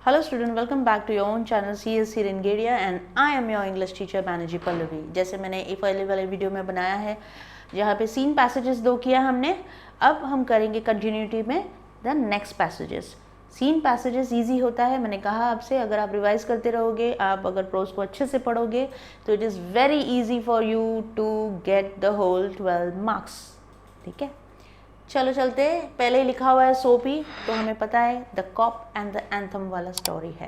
Hello student, welcome back to your own channel CS Hiren Gediya and I am your English teacher Banerjee Pallavi। जैसे मैंने एक पहले वाले video में बनाया है जहाँ पे सीन पैसेजेस दो किया हमने, अब हम करेंगे कंटिन्यूटी में the next passages. Seen passages easy होता है, मैंने कहा आपसे, अगर आप रिवाइज करते रहोगे, आप अगर प्रोज को अच्छे से पढ़ोगे तो it is very easy for you to get the whole 12 marks. ठीक है, चलो चलते। पहले ही लिखा हुआ है सोपी, तो हमें पता है the cop and the anthem वाला स्टोरी है।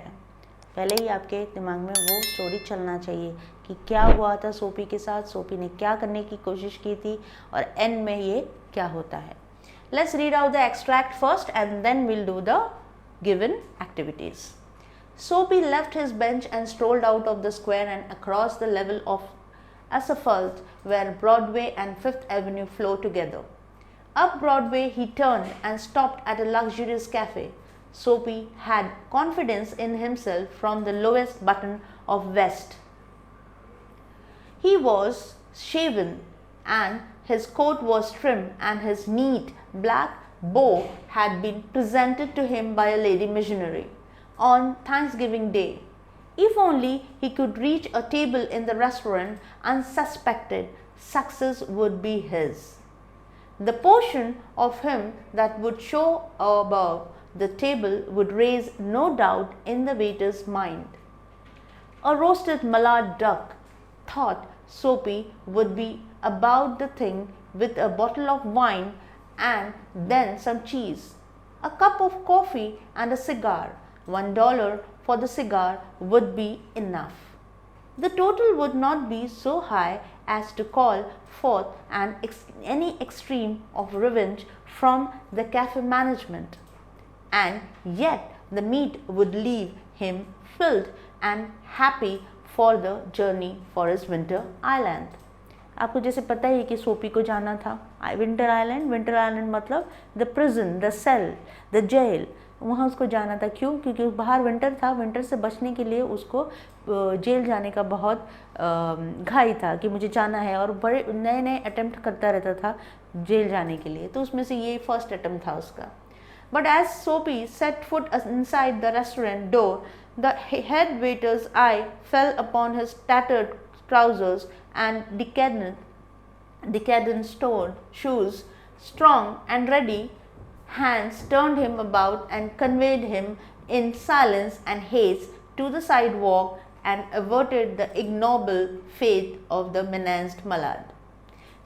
पहले ही आपके दिमाग में वो स्टोरी चलना चाहिए कि क्या हुआ था सोपी के साथ, सोपी ने क्या करने की कोशिश की थी और एंड में ये क्या होता है। Let's read out the extract first and then will do the given activities. Soapy left his bench and strolled out of the square and across the level of asphalt where Broadway and Fifth Avenue flow together. Up Broadway, he turned and stopped at a luxurious cafe. Soapy had confidence in himself from the lowest button of vest. He was shaven and his coat was trim and his neat black bow had been presented to him by a lady missionary on Thanksgiving Day. If only he could reach a table in the restaurant unsuspected, success would be his. The portion of him that would show above the table would raise no doubt in the waiter's mind. A roasted mallard duck, thought Soapy, would be about the thing with a bottle of wine and then some cheese. A cup of coffee and a cigar, $1 for the cigar would be enough. The total would not be so high as to call forth any extreme of revenge from the cafe management, and yet the meat would leave him filled and happy for the journey for his winter island. आपको जैसे पता ही कि सोपी को जाना था winter island. Winter island मतलब the prison, the cell, the jail, वहाँ उसको जाना था। क्यों? क्योंकि बाहर विंटर था, विंटर से बचने के लिए उसको जेल जाने का बहुत घाई था कि मुझे जाना है, और बड़े नए नए अटेम्प्ट करता रहता था जेल जाने के लिए, तो उसमें से ये फर्स्ट अटेम्प्ट था उसका। बट एज सोपी set foot inside the restaurant door, the head waiters I fail upon his tattered trousers and decadent stone shoes. Strong and ready hands turned him about and conveyed him in silence and haste to the sidewalk and averted the ignoble fate of the menaced mallard.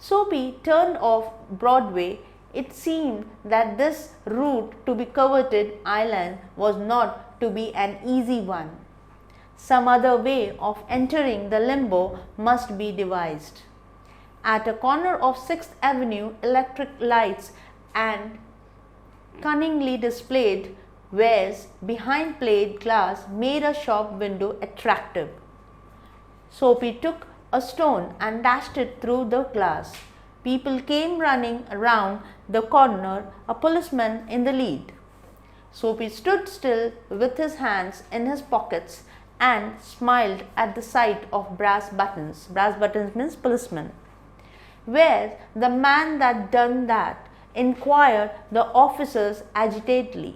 Soapy turned off Broadway. It seemed that this route to the coveted island was not to be an easy one. Some other way of entering the limbo must be devised. At a corner of 6th Avenue, electric lights and cunningly displayed wares behind plate glass made a shop window attractive. Soapy took a stone and dashed it through the glass. People came running around the corner, a policeman in the lead. Soapy stood still with his hands in his pockets and smiled at the sight of brass buttons. Brass buttons means policeman. Where's the man that done that? Inquired the officers agitatedly.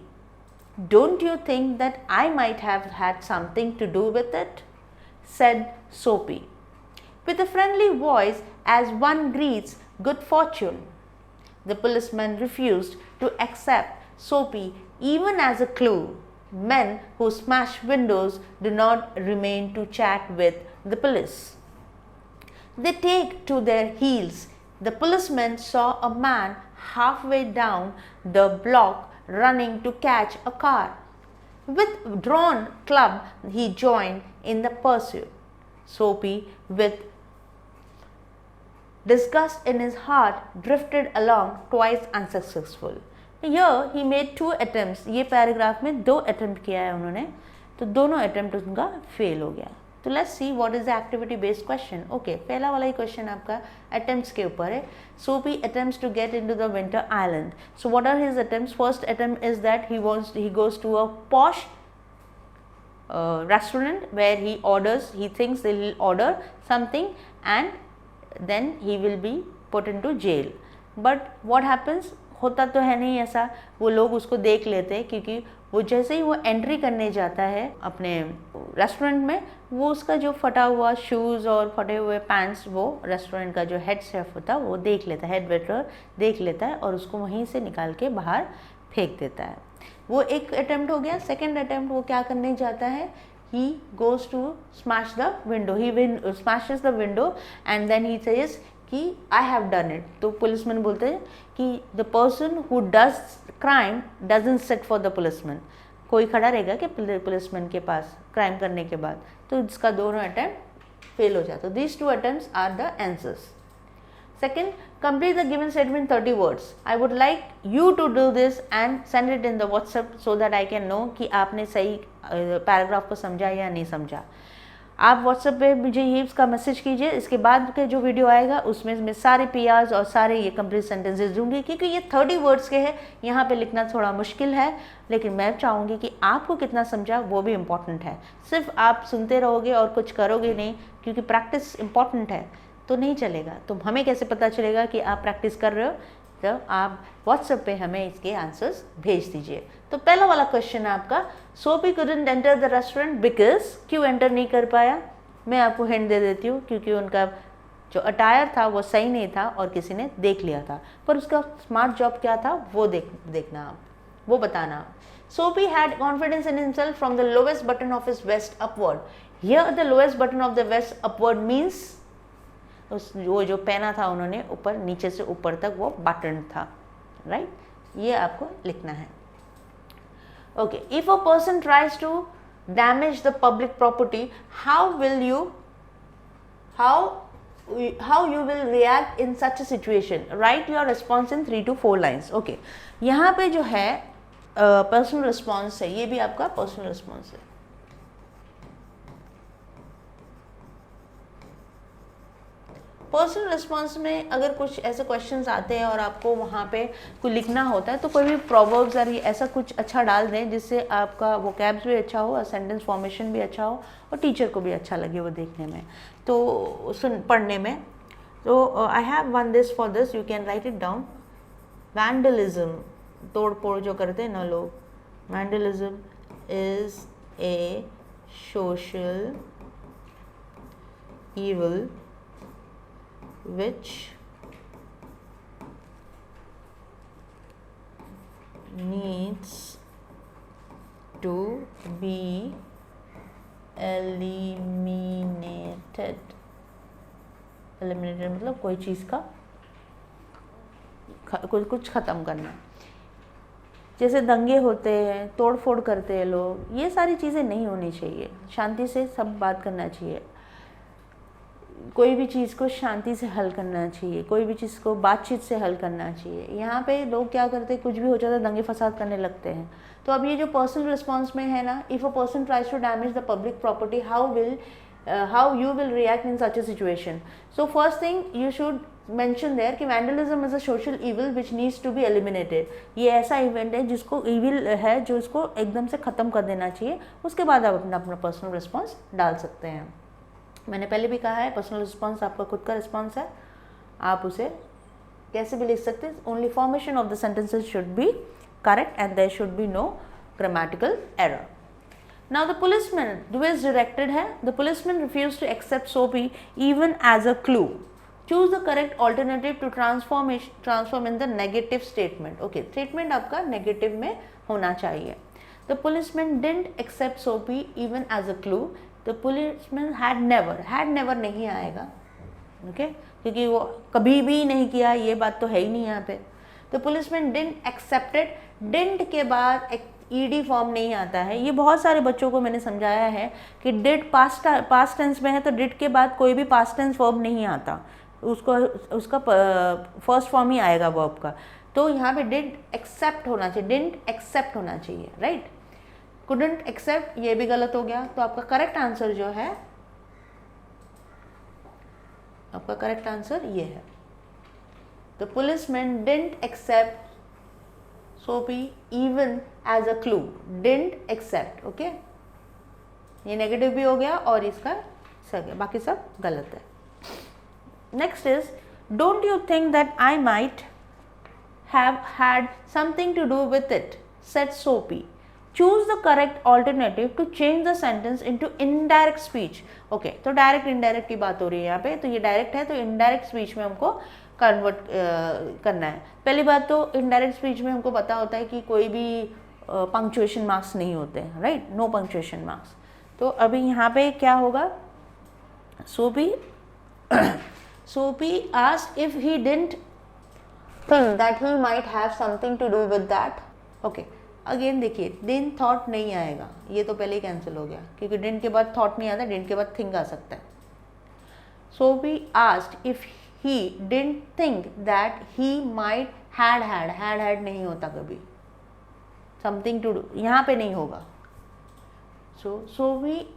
Don't you think that I might have had something to do with it? Said Soapy, with a friendly voice as one greets good fortune. The policeman refused to accept Soapy even as a clue. Men who smash windows do not remain to chat with the police. They take to their heels. The policeman saw a man halfway down the block running to catch a car. With drawn club, he joined in the pursuit. Soapy, with disgust in his heart, drifted along twice unsuccessful. Here he made 2 attempts. ये paragraph में 2 attempt किया है उन्होंने, तो दोनों attempt उनका fail हो गया। तो let's see what is the activity based question. Okay, पहला वाला ही क्वेश्चन आपका अटेम्प्ट्स के ऊपर है। Soapy attempts to get into the winter island. So what are his attempts? First attempt is that he goes to a posh restaurant where he thinks they will order something and then he will be put into jail. But what happens? होता तो है नहीं ऐसा, वो लोग उसको देख लेते हैं, क्योंकि वो जैसे ही वो एंट्री करने जाता है अपने रेस्टोरेंट में, वो उसका जो फटा हुआ शूज़ और फटे हुए पैंट्स वो रेस्टोरेंट का जो हेड शेफ होता है वो देख लेता है, हेड वेटर देख लेता है और उसको वहीं से निकाल के बाहर फेंक देता है। वो एक अटेम्प्ट हो गया। सेकेंड अटेम्प्ट वो क्या करने जाता है, he goes to smash the window, smashes the window and then he says कि I have done it। तो पुलिसमैन बोलते हैं कि the person who does crime doesn't sit for the policeman। कोई खड़ा रहेगा कि पुलिसमैन के पास क्राइम करने के बाद, तो इसका दोनों अटेम्प्ट फेल हो जाता है। these two attempts are the answers। Second, complete the given statement 30 words। I would like you to do this and send it in the WhatsApp so that I can know कि आपने सही paragraph को समझा या नहीं समझा। आप WhatsApp पे मुझे ये इसका मैसेज कीजिए। इसके बाद के जो वीडियो आएगा उसमें मैं सारे PRs और सारे ये कंप्लीट सेंटेंसेस दूंगी, क्योंकि ये 30 वर्ड्स के हैं, यहाँ पे लिखना थोड़ा मुश्किल है, लेकिन मैं चाहूँगी कि आपको कितना समझा वो भी इम्पॉर्टेंट है। सिर्फ आप सुनते रहोगे और कुछ करोगे नहीं, क्योंकि प्रैक्टिस इम्पॉर्टेंट है, तो नहीं चलेगा। तो हमें कैसे पता चलेगा कि आप प्रैक्टिस कर रहे हो? तो आप व्हाट्सएप पे हमें इसके आंसर्स भेज दीजिए। तो पहला वाला क्वेश्चन है आपका, सोपी couldn't enter the restaurant because, क्यों एंटर नहीं कर पाया? मैं आपको हिंट दे देती हूँ, क्योंकि उनका जो अटायर था वो सही नहीं था और किसी ने देख लिया था, पर उसका स्मार्ट जॉब क्या था वो देखना आप, वो बताना आप। Soapy had confidence in himself from the lowest button of his vest upward. Here the lowest button of the vest upward means वो जो पहना था उन्होंने ऊपर, नीचे से ऊपर तक वो बटन था, राइट? ये आपको लिखना है। Okay, if a person tries to damage the public property, how you will react in such a situation? Write your response in 3 to 4 lines. Okay, यहाँ पे जो है पर्सनल रिस्पॉन्स है, ये भी आपका पर्सनल रिस्पॉन्स है। पर्सनल रिस्पॉन्स में अगर कुछ ऐसे क्वेश्चंस आते हैं और आपको वहाँ पे कुछ लिखना होता है, तो कोई भी प्रोवर्ब्स और ऐसा कुछ अच्छा डाल दें जिससे आपका वोकैब्स भी अच्छा हो और सेंटेंस फॉर्मेशन भी अच्छा हो और टीचर को भी अच्छा लगे वो देखने में, तो पढ़ने में। तो I have one this for this, you can write it down. Vandalism, तोड़ फोड़ जो करते हैं ना लोग, vandalism is a social evil which needs to be eliminated। eliminated मतलब कोई चीज़ का कुछ ख़त्म करना। जैसे दंगे होते हैं, तोड़ फोड़ करते हैं लोग, ये सारी चीज़ें नहीं होनी चाहिए। शांति से सब बात करना चाहिए, कोई भी चीज़ को शांति से हल करना चाहिए, कोई भी चीज़ को बातचीत से हल करना चाहिए। यहाँ पे लोग क्या करते हैं, कुछ भी हो जाता है दंगे फसाद करने लगते हैं। तो अब ये जो पर्सनल रिस्पॉन्स में है ना, if a person tries to damage the public property, how you will react in such a situation? So first thing you should mention there कि vandalism is a social evil which needs to be eliminated। ये ऐसा event है जिसको evil है, जो इसको एकदम से ख़त्म कर देना चाहिए। उसके बाद आप अपना पर्सनल रिस्पॉन्स डाल सकते हैं। मैंने पहले भी कहा है, पर्सनल रिस्पॉन्स आपका खुद का रिस्पॉन्स है, आप उसे कैसे भी लिख सकते हैं। Only formation of the sentences should be correct and there should be no grammatical error. Now the policeman, the way it's directed है, the policeman refused to accept Soapy even as a clue. Choose the correct alternative to transform in the negative statement. Okay, statement आपका negative में होना चाहिए। The policeman didn't accept Soapy even as a clue. The policeman had never नहीं आएगा, okay? क्योंकि वो कभी भी नहीं किया, ये बात तो है ही नहीं यहाँ पे। The policeman didn't accept it, didn't के बाद ईडी फॉर्म नहीं आता है। ये बहुत सारे बच्चों को मैंने समझाया है कि डिड पास्ट टेंस में है तो डिड के बाद कोई भी पास्ट टेंस वर्ब नहीं आता, उसका फर्स्ट फॉर्म ही आएगा वर्ब का। तो यहाँ पे डिड एक्सेप्ट होना चाहिए, डिडंट एक्सेप्ट होना चाहिए, राइट। कुडंट एक्सेप्ट ये भी गलत हो गया। तो आपका करेक्ट आंसर जो है, आपका करेक्ट आंसर ये है, the policeman didn't accept Soapy even as a clue, didn't accept, okay? ये नेगेटिव भी हो गया और इसका सही गया, बाकी सब गलत है। Next is, don't you think that I might have had something to do with it, said Soapy. Choose the correct alternative to change the sentence into indirect speech. Okay, तो डायरेक्ट इंडायरेक्ट की बात हो रही है यहाँ पे, तो ये डायरेक्ट है तो इनडायरेक्ट स्पीच में हमको कन्वर्ट करना है. पहली बात तो इनडायरेक्ट स्पीच में हमको पता होता है कि कोई भी पंक्चुएशन मार्क्स नहीं होते हैं, राइट, नो पंक्चुएशन मार्क्स. तो अभी यहाँ पे क्या होगा, Soapy asked if he didn't think that he might have something to do with that. Okay, again देखिए डिडंट थॉट नहीं आएगा, ये तो पहले ही कैंसिल हो गया क्योंकि डिडंट के बाद थॉट नहीं आता, डिडंट के बाद थिंक आ सकता है. Soapy asked if he didn't think that he might had नहीं होता कभी, something to do यहाँ पे नहीं होगा. So Soapy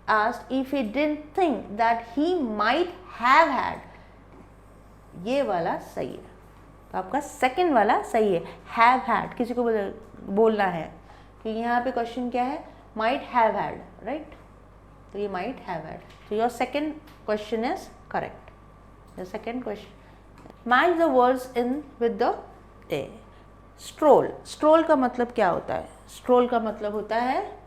asked if he didn't think that he might have had, ये वाला सही है. तो आपका सेकंड वाला सही है. हैव हैड किसी को बोलना है क्योंकि यहाँ पे क्वेश्चन क्या है, माइट हैव हैड, राइट, तो ये माइट हैव हैड. तो your second question is correct. Your second question, match the words in with the A. Stroll का मतलब क्या होता है? स्ट्रोल का मतलब होता है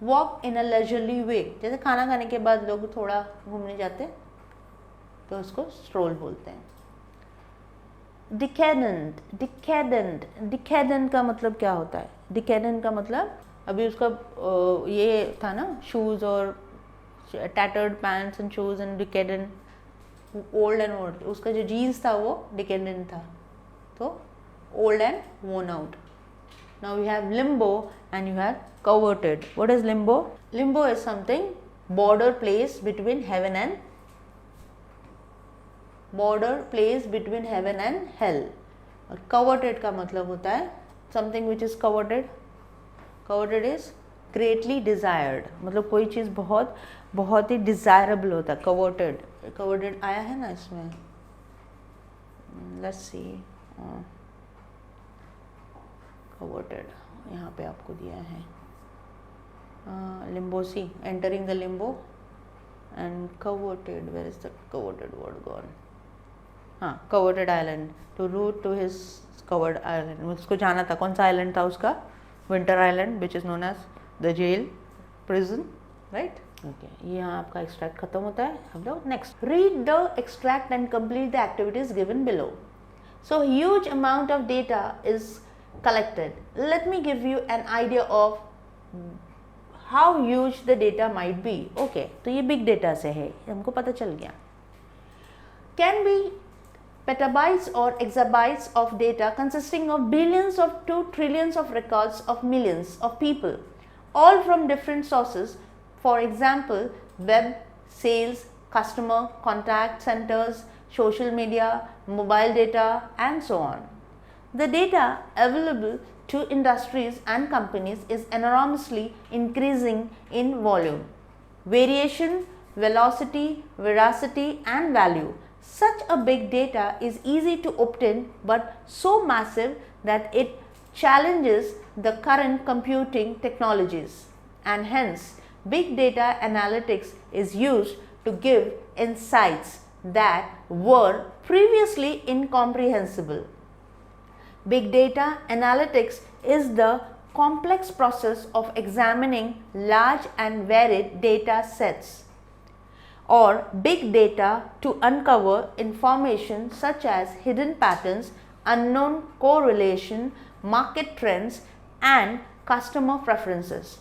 वॉक इन अ लेजरली वे. जैसे खाना खाने के बाद लोग थोड़ा घूमने जाते हैं तो उसको स्ट्रोल बोलते हैं. डिकेडेंट का मतलब क्या होता है? डिकेडेंट का मतलब अभी उसका ये था ना, शूज और tattered pants and shoes and decadent, old and old, उसका जो जीन्स था वो डिकेडेंट था, तो ओल्ड एंड वोन out. Now we have limbo and you have coveted. What is limbo? Limbo is something border place between heaven and hell. और coveted का मतलब होता है something which is coveted. Coveted is greatly desired. मतलब कोई चीज़ बहुत ही desirable होता है. Coveted आया है ना इसमें. Let's see. Coveted यहाँ पे आपको दिया है. Limbo, see, entering the limbo and coveted. Where is the coveted word gone? हाँ, coveted island. To root to his covered island. उसको जाना था. कौन सा island था उसका? Winter Island, which is known as the jail, prison, right? Okay. यहाँ आपका extract खत्म होता है. अब लो next. Read the extract and complete the activities given below. So huge amount of data is collected. Let me give you an idea of how huge the data might be. Okay, तो ये big data से है, हमको पता चल गया. Can be petabytes or exabytes of data consisting of billions of to trillions of records of millions of people, all from different sources. For example, web, sales, customer, contact centers, social media, mobile data, and so on. The data available to industries and companies is enormously increasing in volume, variation, velocity, veracity, and value. Such a big data is easy to obtain but so massive that it challenges the current computing technologies, and hence big data analytics is used to give insights that were previously incomprehensible. Big data analytics is the complex process of examining large and varied data sets or big data to uncover information such as hidden patterns, unknown correlation, market trends, and customer preferences.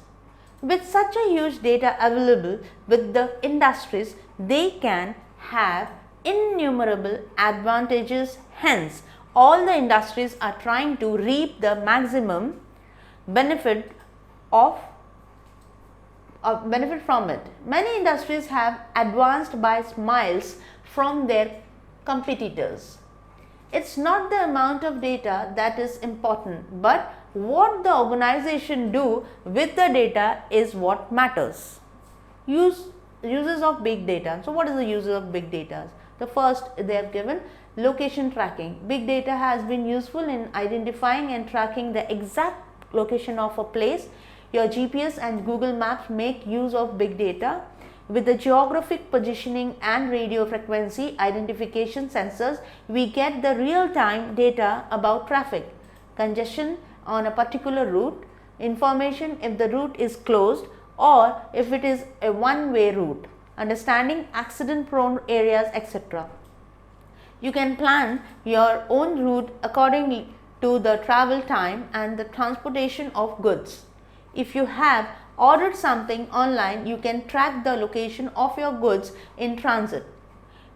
With such a huge data available with the industries, they can have innumerable advantages. Hence, all the industries are trying to reap the maximum benefit from it. Many industries have advanced by miles from their competitors. It's not the amount of data that is important, but what the organization do with the data is what matters. Uses of big data. So what is the uses of big data? The first, they have given location tracking. Big data has been useful in identifying and tracking the exact location of a place. Your GPS and Google Maps make use of big data. With the geographic positioning and radio frequency identification sensors, we get the real-time data about traffic, congestion on a particular route, information if the route is closed or if it is a one-way route, understanding accident-prone areas, etc. You can plan your own route accordingly to the travel time and the transportation of goods. If you have ordered something online, you can track the location of your goods in transit.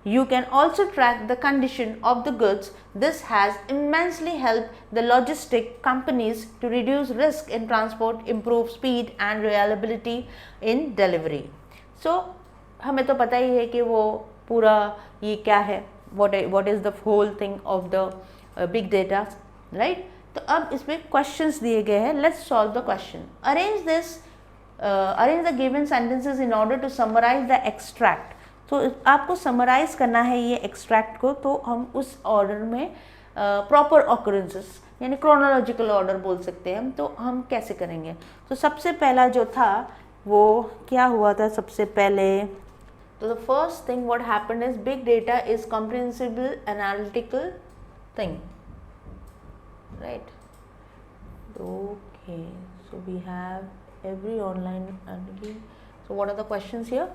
You can also track the condition of the goods. This has immensely helped the logistic companies to reduce risk in transport, improve speed and reliability in delivery. So, हमें तो पता ही है कि वो पूरा ये क्या है, what is the whole thing of the big data, right? तो अब इसमें questions दिए गए हैं. Let's solve the question. Arrange the given sentences in order to summarize the extract. तो आपको summarize करना है ये extract को, तो हम उस order में proper occurrences यानी chronological order बोल सकते हैं हम. तो हम कैसे करेंगे? तो सबसे पहला जो था वो क्या हुआ था सबसे पहले? तो the first thing what happened is big data is comprehensible analytical thing, right? Okay, so we have every online activity. So what are the questions here?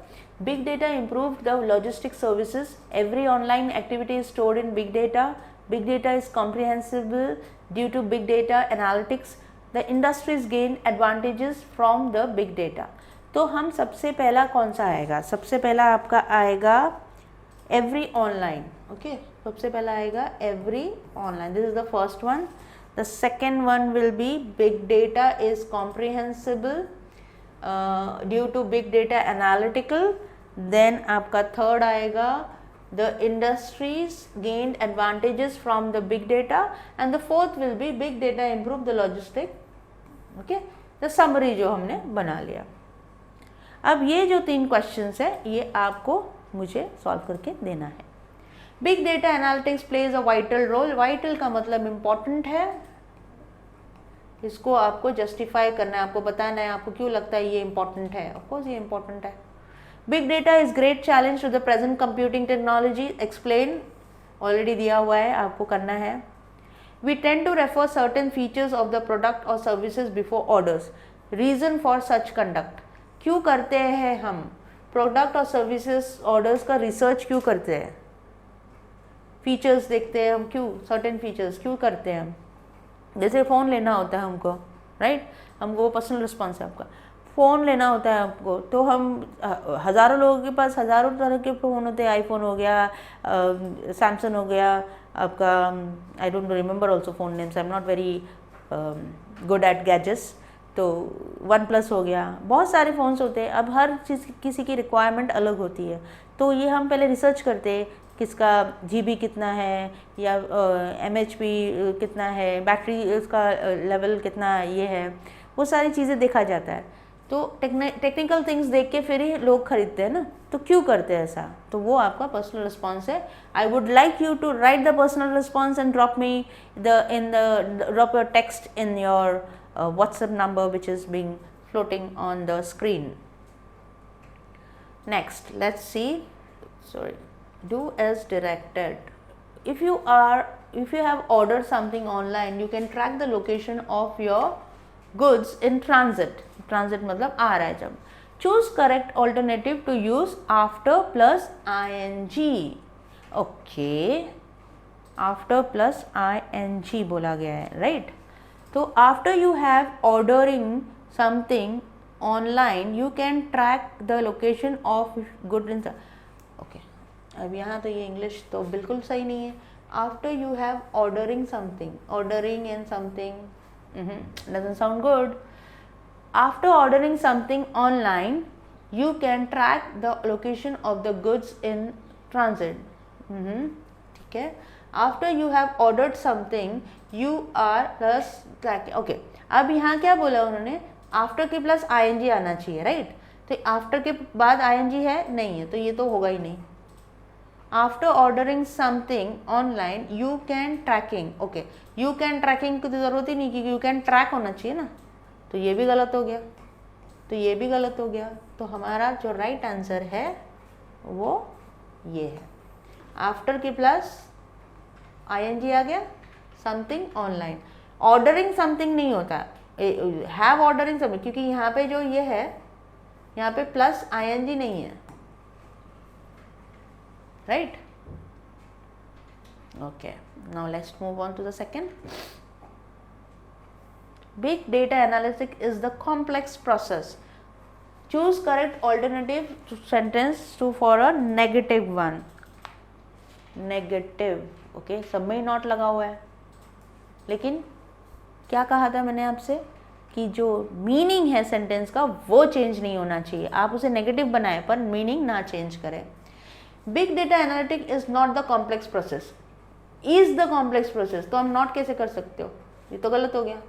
Big data improved the logistics services. Every online activity is stored in big data. Big data is comprehensible due to big data analytics. The industries gain advantages from the big data. तो हम सबसे पहला कौन सा आएगा? सबसे पहला आपका आएगा every online. Okay, सबसे पहला आएगा every online. This is the first one. The second one will be big data is comprehensible due to big data analytical. Then आपका third आएगा the industries gained advantages from the big data, and the fourth will be big data improve the logistic. Okay, the summary जो हमने बना लिया. अब ये जो 3 questions है ये आपको मुझे solve करके देना है. Big data analytics plays a vital role. Vital का मतलब important है, इसको आपको justify करना है, आपको बताना है आपको क्यों लगता है ये important है. Of course ये important है. Big data is great challenge to the present computing technology. Explain, already दिया हुआ है, आपको करना है. We tend to refer certain features of the product or services before orders. Reason for such conduct. क्यों करते हैं हम प्रोडक्ट और सर्विसेज ऑर्डर्स का रिसर्च क्यों करते हैं? फीचर्स देखते हैं हम, क्यों सर्टेन फीचर्स क्यों करते हैं हम? जैसे फ़ोन लेना होता है हमको, राइट? हमको पर्सनल रिस्पॉन्स है आपका, फ़ोन लेना होता है आपको, तो हम हज़ारों लोगों के पास हज़ारों तरह के फ़ोन होते हैं. आईफोन हो गया, सैमसंग हो गया आपका, I don't remember also phone names, I am not very good at gadgets. तो OnePlus हो गया, बहुत सारे फ़ोन्स होते हैं. अब हर चीज़ किसी की रिक्वायरमेंट अलग होती है, तो ये हम पहले रिसर्च करते हैं किसका GB कितना है या MHP कितना है, बैटरी उसका लेवल कितना ये है, वो सारी चीज़ें देखा जाता है. तो टेक्निकल थिंग्स देख के फिर ही लोग खरीदते हैं ना. तो क्यों करते हैं ऐसा? तो वो आपका पर्सनल रिस्पॉन्स है. I would like you to write the personal response and drop me drop your text in your WhatsApp number which is being floating on the screen. Next, let's see. Sorry, do as directed. If you have ordered something online, you can track the location of your goods in transit. Transit मतलब आ रहा है जब. Choose correct alternative to use after plus ing. Okay, after plus ing बोला गया है, right? तो after you have ordering something online, you can track the location of good in. Okay, अब यहाँ तो ये इंग्लिश तो बिल्कुल सही नहीं है. After you have ordering and something doesn't sound good. After ordering something online, you can track the location of the goods in transit. ठीक है. After you have ordered something, you are plus tracking. Okay, अब यहाँ क्या बोला उन्होंने? After के plus ing आना चाहिए, राइट? तो आफ्टर के बाद ing है नहीं है, तो ये तो होगा ही नहीं. After ordering something online you can tracking. Okay, you can tracking की तो ज़रूरत ही नहीं क्योंकि यू कैन ट्रैक होना चाहिए ना, तो ये भी गलत हो गया. तो ये भी गलत हो गया। तो हमारा जो राइट आंसर है वो ये है। आफ्टर के प्लस ING आ गया, समथिंग ऑनलाइन। ऑर्डरिंग समथिंग नहीं होता, हैव ऑर्डरिंग समथिंग, क्योंकि यहाँ पे जो ये है यहाँ पे प्लस ING नहीं है, right. Okay, now let's move on to the second. Big data analysis is the complex process. Choose correct alternative to sentence to for a negative one. Negative, okay, सब में नॉट लगा हुआ है, लेकिन क्या कहा था मैंने आपसे कि जो मीनिंग है सेंटेंस का वो चेंज नहीं होना चाहिए। आप उसे नेगेटिव बनाए पर मीनिंग ना चेंज करें। Big data analytic is not the complex process, is the complex process. तो हम नॉट कैसे कर सकते हो, ये तो गलत हो गया।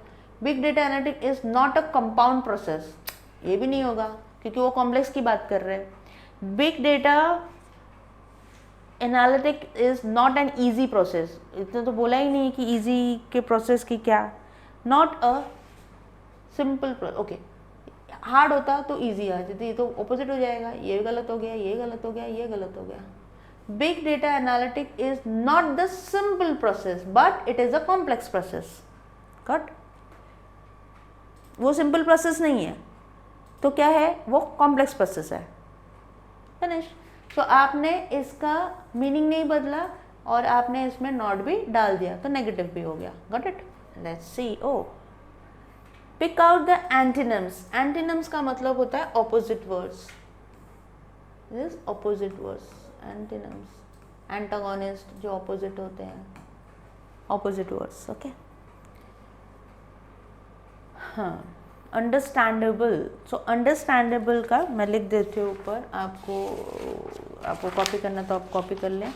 Big data analytic is not a compound process, ये भी नहीं होगा क्योंकि वो कॉम्प्लेक्स की बात कर रहे हैं। Big data analytic is not an easy process, इतना तो बोला ही नहीं कि ईजी के प्रोसेस की क्या। Not a simple, okay, hard होता तो ईजी आ जाती, तो ऑपोजिट हो जाएगा। ये गलत हो गया, ये गलत हो गया, ये गलत हो गया। Big data analytic is not the simple process but it is a complex process. Got, वो सिंपल प्रोसेस नहीं है तो क्या है, वो कॉम्प्लेक्स प्रोसेस है। फिनिश। तो आपने इसका मीनिंग नहीं बदला और आपने इसमें नॉट भी डाल दिया तो नेगेटिव भी हो गया। Got it. Let's see. Oh, pick out the antonyms. Antonyms का मतलब होता है opposite words, this opposite words. Antonyms, antagonist, जो ऑपोजिट होते हैं, ऑपोजिट वर्ड्स। ओके, हाँ, अंडरस्टैंडेबल। सो अंडरस्टैंडेबल का मैं लिख देती हूँ ऊपर, आपको कॉपी करना तो आप कॉपी कर लें।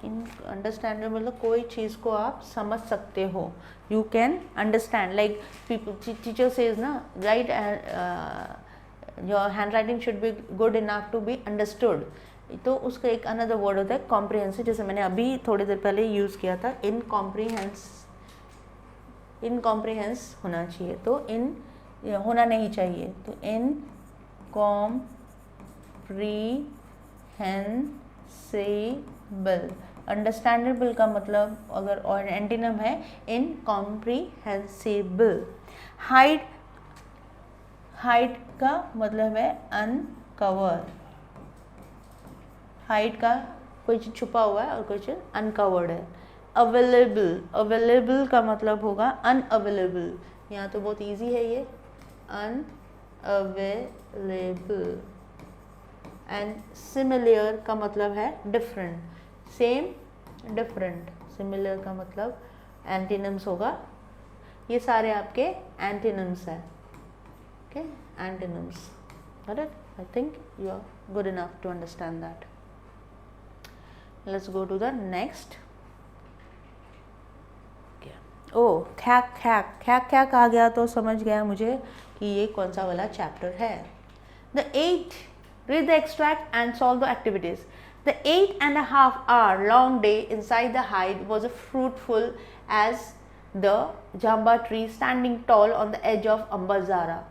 इन अंडरस्टैंडेबल मतलब कोई चीज़ को आप समझ सकते हो, you can understand. Like teacher says ना, right, your handwriting should be good enough to be understood. तो उसका एक अनदर वर्ड होता है कॉम्प्रिहेंसिव, जैसे मैंने अभी थोड़ी देर पहले यूज़ किया था। इनकॉम्प्रिहेंस होना चाहिए, तो इन होना नहीं चाहिए, तो इनकॉम्प्रिहेंसिबल। अंडरस्टैंडेबल का मतलब अगर और एंटीनम है इनकॉम्प्रिहेंसिबल। हाइड, हाइड का मतलब है अनकवर। हाइड का कोई चीज़ छुपा हुआ है और कोई चीज़ अनकवर्ड है। अवेलेबल, अवेलेबल का मतलब होगा अनअवेलेबल। यहाँ तो बहुत इजी है ये, अनअवेलेबल। एंड सिमिलर का मतलब है डिफरेंट, सेम, डिफरेंट। सिमिलर का मतलब एंटीनम्स होगा। ये सारे आपके एंटीनम्स है। Okay, antonyms. Got it? I think you are good enough to understand that. Let's go to the next. ओ, खैक खैक, खैक खैक आ गया तो समझ गया मुझे कि ये कौन सा वाला चैप्टर है। The 8, read the extract and solve the activities. The 8.5 hour long day inside the hide was as fruitful as the jamba tree standing tall on the edge of Ambazara.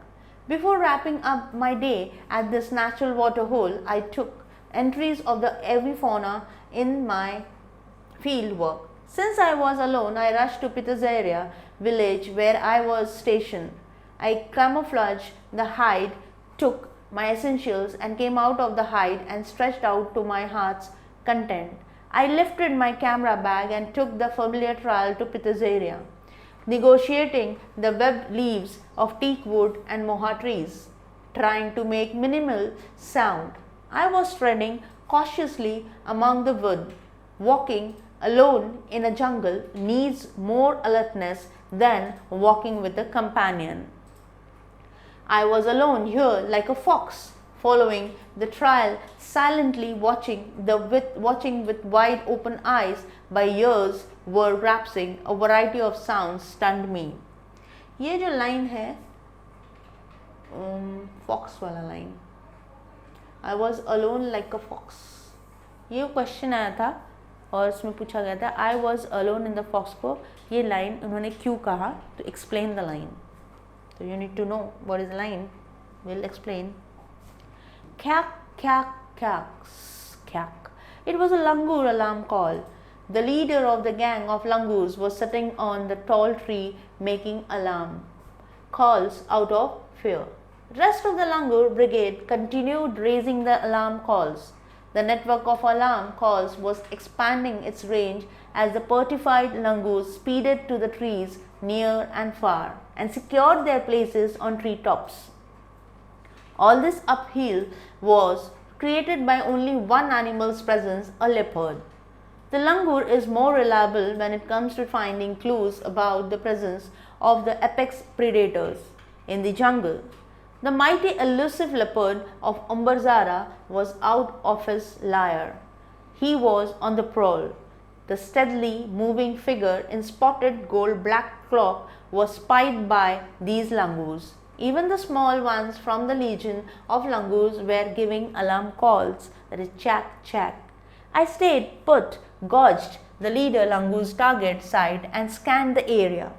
Before wrapping up my day at this natural water hole, I took entries of the every fauna in my field work. Since I was alone, I rushed to Pitazarea village where I was stationed. I camouflaged the hide, took my essentials and came out of the hide and stretched out to my heart's content. I lifted my camera bag and took the familiar trail to Pitazarea, negotiating the webbed leaves of teak wood and moha trees, trying to make minimal sound. I was treading cautiously among the wood. Walking alone in a jungle needs more alertness than walking with a companion. I was alone here like a fox, following the trail, silently watching with wide open eyes. My ears were grasping, a variety of sounds stunned me. ये जो line है fox वाला line, I was alone like a fox, ये question आया था और इसमें पूछा गया था I was alone in the fox को ये लाइन उन्होंने क्यों कहा, तो एक्सप्लेन द लाइन। तो you need to know what is line. We'll explain. Kyak, kyak, kyak, kyak. It was a langur alarm call. The leader of the gang of langurs was sitting on the tall tree making alarm calls out of fear. The rest of the langur brigade continued raising the alarm calls. The network of alarm calls was expanding its range as the petrified langurs speeded to the trees near and far and secured their places on tree tops. All this upheaval was created by only one animal's presence, a leopard. The langur is more reliable when it comes to finding clues about the presence of the apex predators in the jungle. The mighty elusive leopard of Ambarzara was out of his lair. He was on the prowl. The steadily moving figure in spotted gold-black cloak was spied by these langurs. Even the small ones from the legion of langurs were giving alarm calls, that is chack, chack. I stayed put, gauged the leader langur's target side and scanned the area.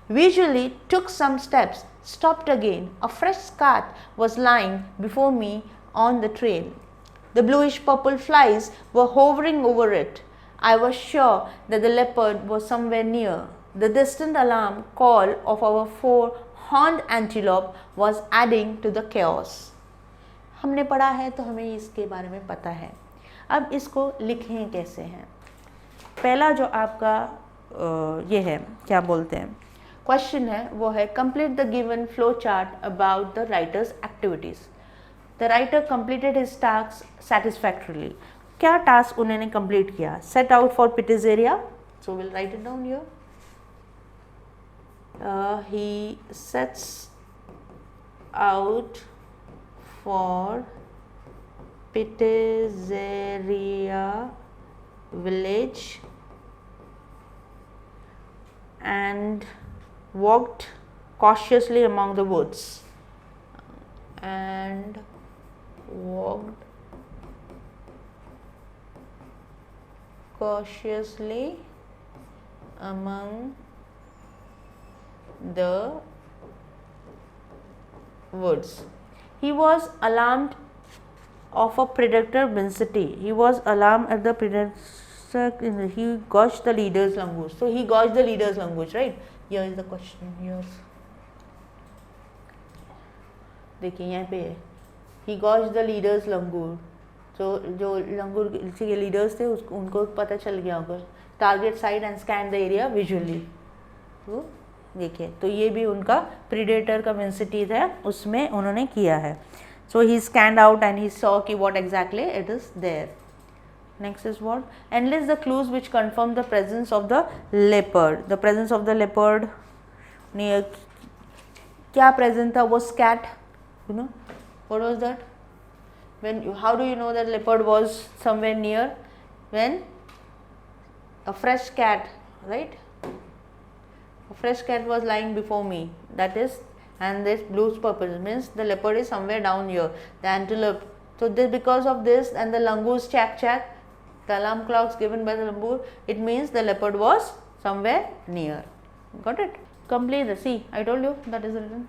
Visually took some steps, stopped again. A fresh scat was lying before me on the trail. The bluish-purple flies were hovering over it. I was sure that the leopard was somewhere near. The distant alarm call of our four-horned antelope was adding to the chaos. हमने पढ़ा है तो हमें इसके बारे में पता है. अब इसको लिखें कैसे हैं. पहला जो आपका ये है, क्या बोलते हैं, क्वेश्चन है, वो है complete the given flow chart about the writers activities. The writer completed his task satisfactorily. क्या टास्क उन्होंने कंप्लीट किया? Set out for Pitizeria. So will write it down here. He sets out for Pitizeria village and walked cautiously among the woods. And walked cautiously among the woods. He was alarmed of a predator vicinity. He was alarmed at the predator. He gauged the leader's language. So he gauged the leader's language, right? Here is the question. Here. देखिए यहाँ पे है. He gauged the leader's language. So जो language के leaders थे उसको उनको पता चल गया होगा. Target side and scan the area visually. तो देखिए, तो ये भी उनका predator का vicinity था, उसमें उन्होंने किया है. So he scanned out and he saw कि what exactly it is there. Next is what? Enlist the clues which confirm the presence of the leopard. The presence of the leopard near. क्या present था? वो scat. You know what was that? When you, how do you know that leopard was somewhere near? When a fresh cat, right? A fresh cat was lying before me. That is. And this blue's purple means the leopard is somewhere down here, the antelope. So this, because of this and the langur's chack chack, the alarm clocks given by the langur, it means the leopard was somewhere near. Got it? Complete the, see, I told you that is written.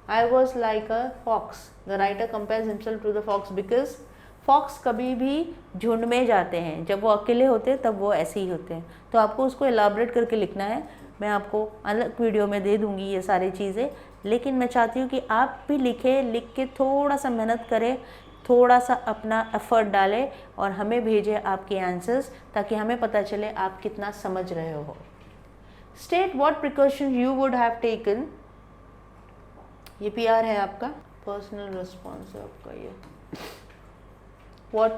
I was like a fox. The writer compares himself to the fox because fox कभी भी झुंड में जाते हैं, जब वो अकेले होते हैं तब वो ऐसे ही होते हैं. तो आपको उसको एलाबरेट करके लिखना है. मैं आपको अलग वीडियो में दे दूंगी ये सारी चीज़ें, लेकिन मैं चाहती हूँ कि आप भी लिखें, लिख के थोड़ा सा मेहनत करें, थोड़ा सा अपना एफर्ट डालें और हमें भेजें आपके आंसर्स, ताकि हमें पता चले आप कितना समझ रहे हो. State what precaution you would have taken. ये पीआर है आपका, पर्सनल रिस्पॉन्स है आपका ये.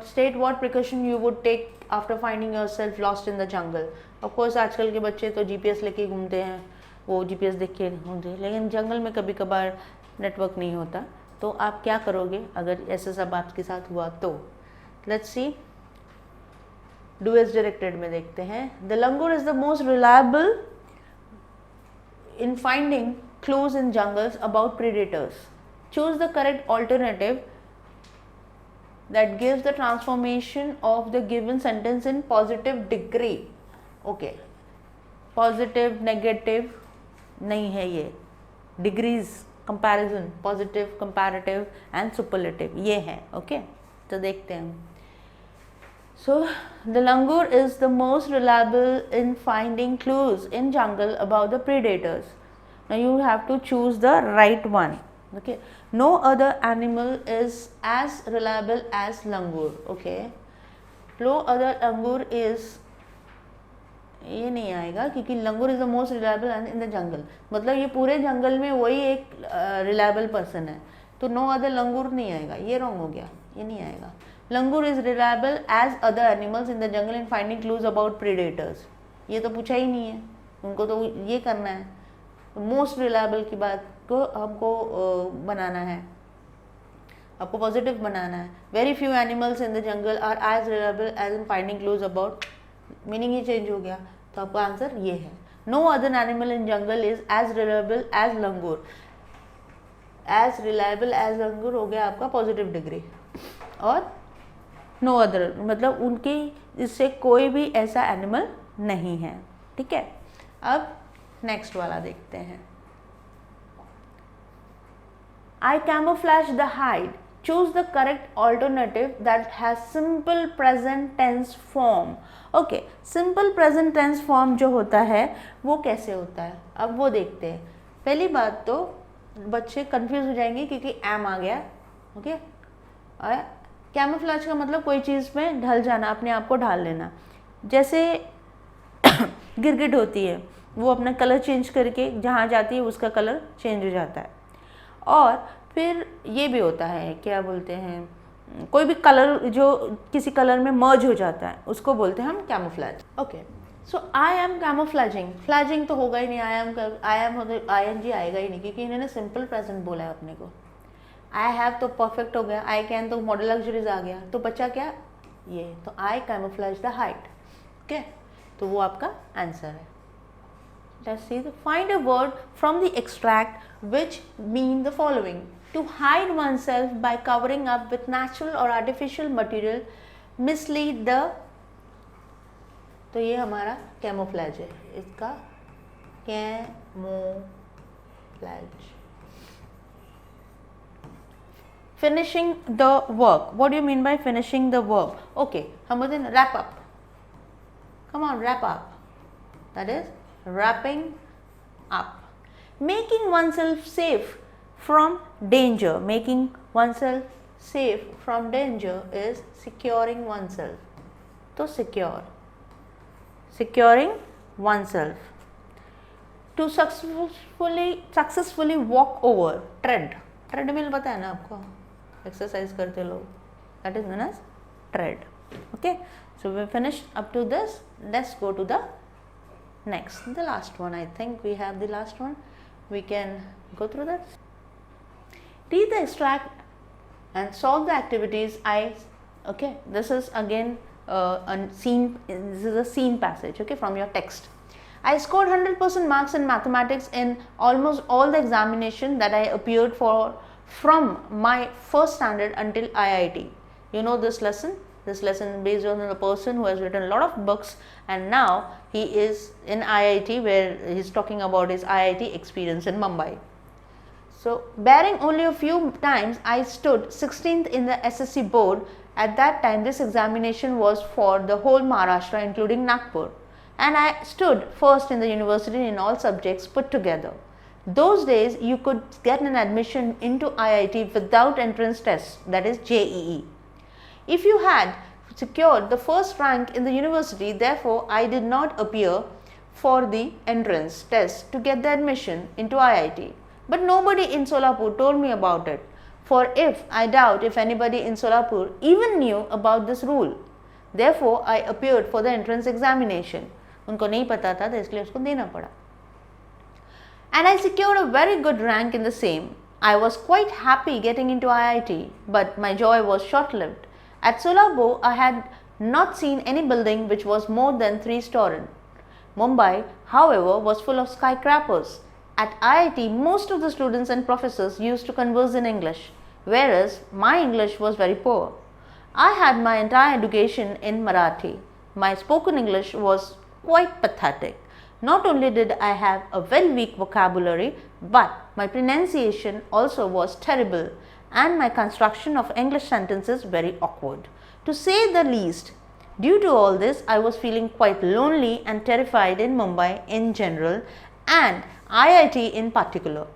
State what precaution you would take after finding yourself lost in the jungle. Of course आजकल के बच्चे तो GPS लेके घूमते हैं, वो GPS देख के घूमते हैं, लेकिन जंगल में कभी कभार नेटवर्क नहीं होता. तो आप क्या करोगे अगर ऐसा सब आपके साथ हुआ तो. Let's see. Do as directed में देखते हैं. The langur is the most reliable in finding clues in jungles about predators. Choose the correct alternative that gives the transformation of the given sentence in positive degree. Okay, positive, negative नहीं है ये, degrees comparison, positive, comparative and superlative, ये है। Okay, तो देखते हैं। So the langur is the most reliable in finding clues in jungle about the predators. Now you have to choose the right one. Okay, no other animal is as reliable as langur. Okay, no other langur is, ये नहीं आएगा क्योंकि langur is the most reliable in the jungle, मतलब ये पूरे जंगल में वही एक रिलायबल पर्सन है, तो नो अदर लंगूर नहीं आएगा, ये रॉन्ग हो गया, ये नहीं आएगा। Langur is reliable as other animals in the jungle in finding clues about predators, ये तो पूछा ही नहीं है, उनको तो ये करना है, मोस्ट रिलायबल की बात को हमको बनाना है, आपको पॉजिटिव बनाना है। Very few animals in the jungle are as reliable as in finding clues about, meaning ही चेंज हो गया, तो आपका आंसर ये है। No other animal in jungle is as reliable as langur, as reliable as langur हो गया आपका पॉजिटिव डिग्री, और नो अदर मतलब उनकी इससे कोई भी ऐसा एनिमल नहीं है। ठीक है, अब नेक्स्ट वाला देखते हैं। I camouflage the hide. Choose the correct alternative that has simple present tense form. Okay, simple present tense form जो होता है वो कैसे होता है, अब वो देखते हैं। पहली बात तो बच्चे कंफ्यूज हो जाएंगे क्योंकि एम आ गया। ओके, कैमोफ्लेज का मतलब कोई चीज़ में ढल जाना, अपने आप को ढाल लेना। जैसे गिरगिट होती है, वो अपना कलर चेंज करके जहाँ जाती है उसका कलर चेंज हो जाता है। और फिर ये भी होता है, क्या बोलते हैं, कोई भी कलर जो किसी कलर में मर्ज हो जाता है उसको बोलते हैं हम camouflage. Okay, so I am camouflaging, flaging तो होगा ही नहीं, आई एन जी आएगा ही नहीं क्योंकि इन्होंने सिंपल प्रेजेंट बोला है अपने को। आई हैव तो परफेक्ट हो गया, आई कैन तो मॉडल लग्जरीज आ गया, तो बचा क्या ये, तो आई कैमोफ्लेज द हाइट। ओके, तो वो आपका आंसर है। Let's see, find a word from the extract which mean the following: to hide oneself by covering up with natural or artificial material, mislead the, तो ये हमारा कैमोफ्लेज है, इसका camouflage. Finishing the work, what do you mean by finishing the work? Okay, हम बोलते हैं wrap up, come on wrap up, that is wrapping up. Making oneself safe from danger, making oneself safe from danger is securing oneself, तो secure, securing oneself. To successfully walk over, treadmill पता है ना आपको, exercise करते लोग, that is known as tread. Okay, so we finished up to this. Let's go to the next, the last one. I think we have the last one, we can go through that. Read the extract and solve the activities. Okay, this is again a scene, this is a scene passage, okay, from your text. I scored 100% marks in mathematics in almost all the examination that I appeared for from my first standard until IIT. You know this lesson? This lesson is based on a person who has written a lot of books and now he is in IIT where he is talking about his IIT experience in Mumbai. So, barring only a few times, I stood 16th in the SSC board. At that time, this examination was for the whole Maharashtra including Nagpur, and I stood first in the university in all subjects put together. Those days, you could get an admission into IIT without entrance test, that is JEE. If you had secured the first rank in the university, therefore, I did not appear for the entrance test to get the admission into IIT. But nobody in Solapur told me about it, for if I doubt if anybody in Solapur even knew about this rule. Therefore, I appeared for the entrance examination. उनको नहीं पता था, तो इसलिए उसको देना पड़ा. And I secured a very good rank in the same. I was quite happy getting into IIT, but my joy was short-lived. At Solapur, I had not seen any building which was more than 3-storied. Mumbai, however, was full of skyscrapers. At IIT, most of the students and professors used to converse in English, whereas my English was very poor. I had my entire education in Marathi. My spoken English was quite pathetic. Not only did I have a very weak vocabulary, but my pronunciation also was terrible and my construction of English sentences very awkward, to say the least. Due to all this, I was feeling quite lonely and terrified in Mumbai in general and IIT in particular.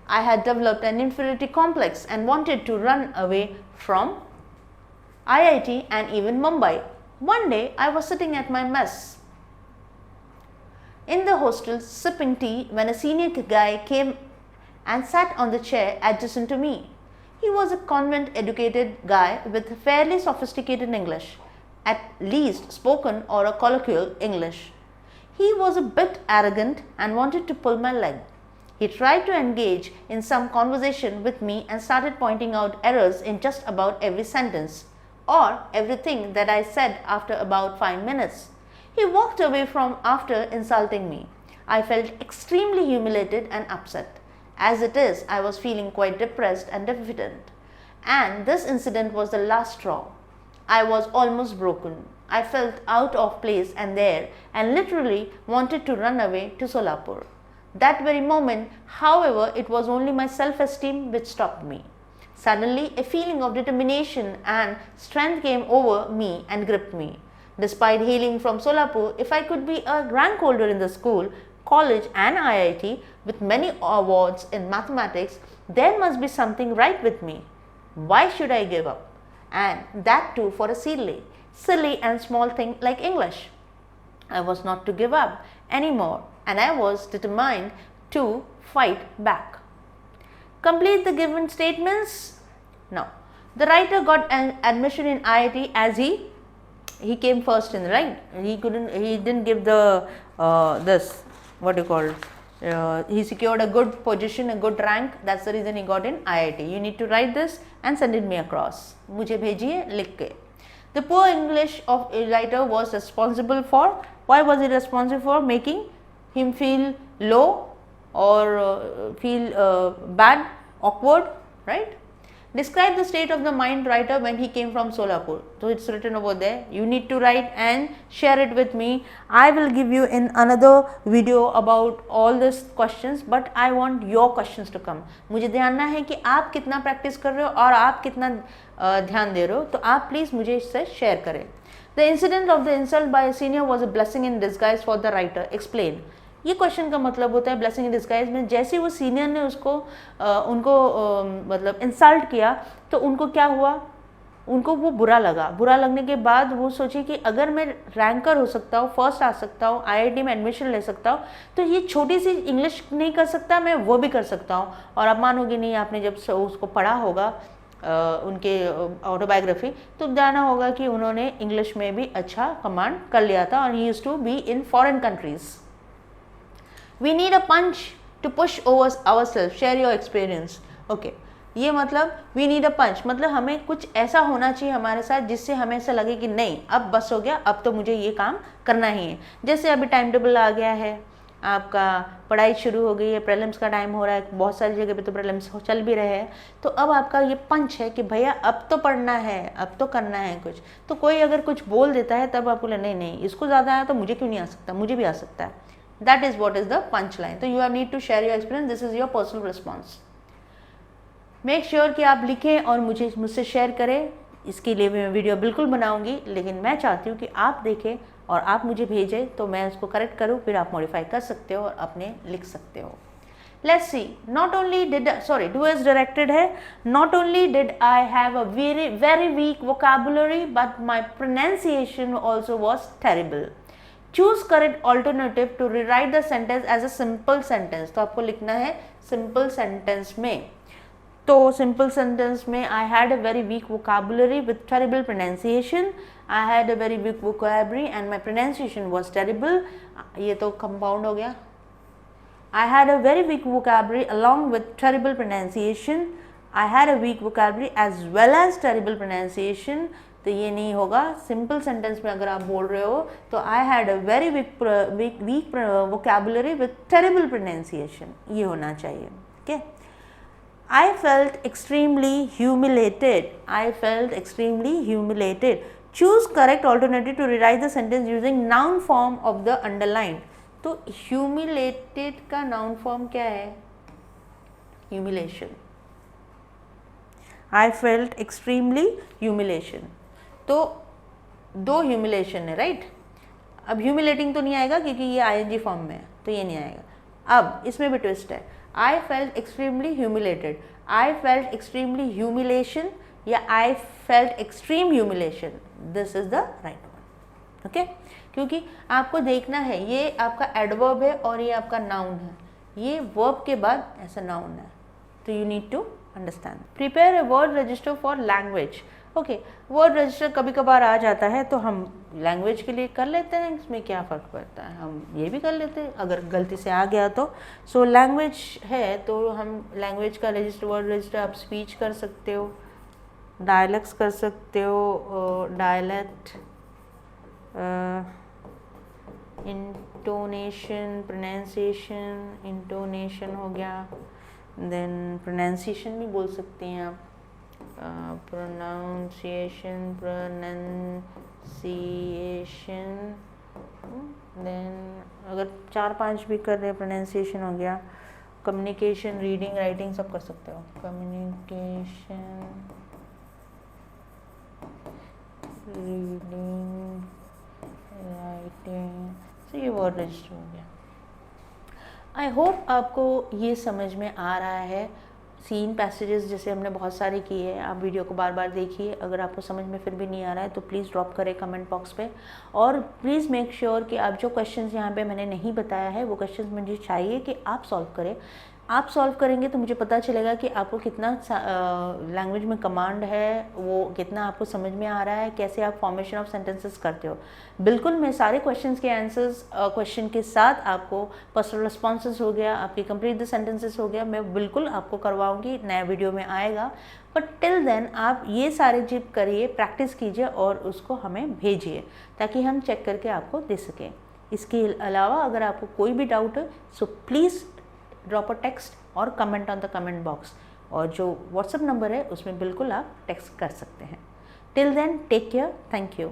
I had developed an inferiority complex and wanted to run away from IIT and even Mumbai. One day, I was sitting at my mess in the hostel sipping tea when a senior guy came and sat on the chair adjacent to me. He was a convent educated guy with fairly sophisticated English, at least spoken or a colloquial English. He was a bit arrogant and wanted to pull my leg. He tried to engage in some conversation with me and started pointing out errors in just about every sentence or everything that I said after about 5 minutes. He walked away from after insulting me. I felt extremely humiliated and upset. As it is, I was feeling quite depressed and diffident. And this incident was the last straw. I was almost broken. I felt out of place and there and literally wanted to run away to Solapur. That very moment, however, it was only my self-esteem which stopped me. Suddenly, a feeling of determination and strength came over me and gripped me. Despite hailing from Solapur, if I could be a rank holder in the school, college and IIT with many awards in mathematics, there must be something right with me. Why should I give up? And that too for a silly and small thing like English. I was not to give up anymore and I was determined to fight back. Complete the given statements. Now, the writer got an admission in IIT as he came first in, right? He didn't give the he secured a good position, a good rank. That's the reason he got in IIT. You need to write this and send it me across. मुझे भेजिए लिख के. The poor English of a writer was responsible for. Why was it responsible for? Making him feel low or feel bad, awkward, right? Describe the state of the mind writer when he came from Solapur. So it's written over there. You need to write and share it with me. I will give you in another video about all these questions, but I want your questions to come. मुझे जानना है कि आप कितना practice कर रहे हो और आप कितना ध्यान दे रहे हो, तो आप प्लीज मुझे इससे शेयर करें. The incident of the insult by a senior was a blessing in disguise for the writer. Explain. ये क्वेश्चन का मतलब होता है ब्लेसिंग इन डिस्गाइज में. जैसे वो सीनियर ने उनको मतलब इंसल्ट किया तो उनको क्या हुआ, उनको वो बुरा लगा. बुरा लगने के बाद वो सोचे कि अगर मैं रैंकर हो सकता हूँ, फर्स्ट आ सकता हूँ, आईआईटी में एडमिशन ले सकता हूँ, तो ये छोटी सी इंग्लिश नहीं कर सकता, मैं वो भी कर सकता हूँ. और आप मानोगे नहीं, आपने जब उसको पढ़ा होगा उनके ऑटोबायोग्राफी, तो जाना होगा कि उन्होंने इंग्लिश में भी अच्छा कमांड कर लिया था और he used to be in foreign countries. We need a punch to push over ourselves. Share your experience. Okay. ये मतलब we need a punch मतलब हमें कुछ ऐसा होना चाहिए हमारे साथ जिससे हमें ऐसा लगे कि नहीं, अब बस हो गया, अब तो मुझे ये काम करना ही है. जैसे अभी टाइम टेबल आ गया है, आपका पढ़ाई शुरू हो गई है, प्रीलिम्स का टाइम हो रहा है, बहुत सारी जगह पे तो प्रीलिम्स चल भी रहे हैं, तो अब आपका ये पंच है कि भैया अब तो पढ़ना है, अब तो करना है कुछ. तो कोई अगर कुछ बोल देता है तब आप बोले नहीं, इसको ज़्यादा आया तो मुझे क्यों नहीं आ सकता, मुझे भी आ सकता है. That is what is the punchline. So you have need to share your experience. This is your personal response. Make sure कि आप लिखें और मुझसे शेयर करें. इसके लिए मैं वीडियो बिल्कुल बनाऊंगी, लेकिन मैं चाहती हूँ कि आप देखें और आप मुझे भेजें तो मैं उसको करेक्ट करूँ, फिर आप मॉडिफाई कर सकते हो और अपने लिख सकते हो. Let's see. Not only did who is directed है. Not only did I have a very weak vocabulary, but my pronunciation also was terrible. Choose correct alternative to rewrite the sentence as a simple sentence. तो आपको लिखना है simple sentence में. तो simple sentence में I had a very weak vocabulary with terrible pronunciation. I had a very weak vocabulary and my pronunciation was terrible. ये तो compound हो गया. I had a very weak vocabulary along with terrible pronunciation. I had a weak vocabulary as well as terrible pronunciation. तो ये नहीं होगा. Simple sentence में अगर आप बोल रहे हो तो I had a very weak vocabulary with terrible pronunciation, ये होना चाहिए. Okay. I felt extremely humiliated. Choose correct alternative to rewrite the sentence using noun form of the underline. तो ह्यूमिलेटेड का नाउन फॉर्म क्या है? Humiliation. I felt extremely humiliation. तो दो humiliation है, राइट? अब ह्यूमिलेटिंग तो नहीं आएगा क्योंकि ये आईएनजी फॉर्म में है, तो ये नहीं आएगा। अब इसमें भी ट्विस्ट है, I felt extremely humiliated, I felt extremely humiliation या I felt extreme humiliation, this is the right one. Okay, क्योंकि आपको देखना है ये आपका एडवर्ब है और ये आपका नाउन है, ये वर्ब के बाद ऐसा नाउन है, तो you need to understand. Prepare a word register for language. Okay, word register कभी कभार आ जाता है तो हम लैंग्वेज के लिए कर लेते हैं, इसमें क्या फ़र्क पड़ता है, हम ये भी कर लेते हैं अगर गलती से आ गया तो। सो लैंग्वेज है तो हम लैंग्वेज का रजिस्टर, वर्ड रजिस्टर, आप स्पीच कर सकते हो, डायलेक्ट्स कर सकते हो, डायलेक्ट, इंटोनेशन, प्रोनाउंसिएशन, इंटोनेशन हो गया, देन प्रोनाउंसिएशन भी बोल सकते हैं आप, प्रोनाउंसिएशन, देन अगर 4-5 भी कर रहे, प्रोनाउंसिएशन हो गया, कम्युनिकेशन, रीडिंग, राइटिंग सब कर सकते हो, कम्युनिकेशन, रीडिंग, राइटिंग, तो ये वर्ड रजिस्टर हो गया। आई होप आपको ये समझ में आ रहा है। सीन पैसेजेस जैसे हमने बहुत सारे किए हैं, आप वीडियो को बार बार देखिए। अगर आपको समझ में फिर भी नहीं आ रहा है तो प्लीज़ ड्रॉप करें कमेंट बॉक्स पे, और प्लीज़ मेक श्योर कि आप जो क्वेश्चंस यहाँ पे मैंने नहीं बताया है वो क्वेश्चंस मुझे चाहिए कि आप सॉल्व करें। आप सॉल्व करेंगे तो मुझे पता चलेगा कि आपको कितना लैंग्वेज में कमांड है, वो कितना आपको समझ में आ रहा है, कैसे आप फॉर्मेशन ऑफ सेंटेंसेस करते हो। बिल्कुल मैं सारे क्वेश्चंस के आंसर्स क्वेश्चन के साथ आपको पर्सनल रिस्पॉन्सेज हो गया, आपकी कंप्लीट द सेंटेंसेस हो गया, मैं बिल्कुल आपको करवाऊंगी, नया वीडियो में आएगा। बट टिल देन आप ये सारे चीज़ करिए, प्रैक्टिस कीजिए और उसको हमें भेजिए ताकि हम चेक करके आपको दे सकें। इसके अलावा अगर आपको कोई भी डाउट है so please drop a text और comment on the comment box, और जो व्हाट्सएप नंबर है उसमें बिल्कुल आप टेक्स्ट कर सकते हैं। Till then take care, thank you.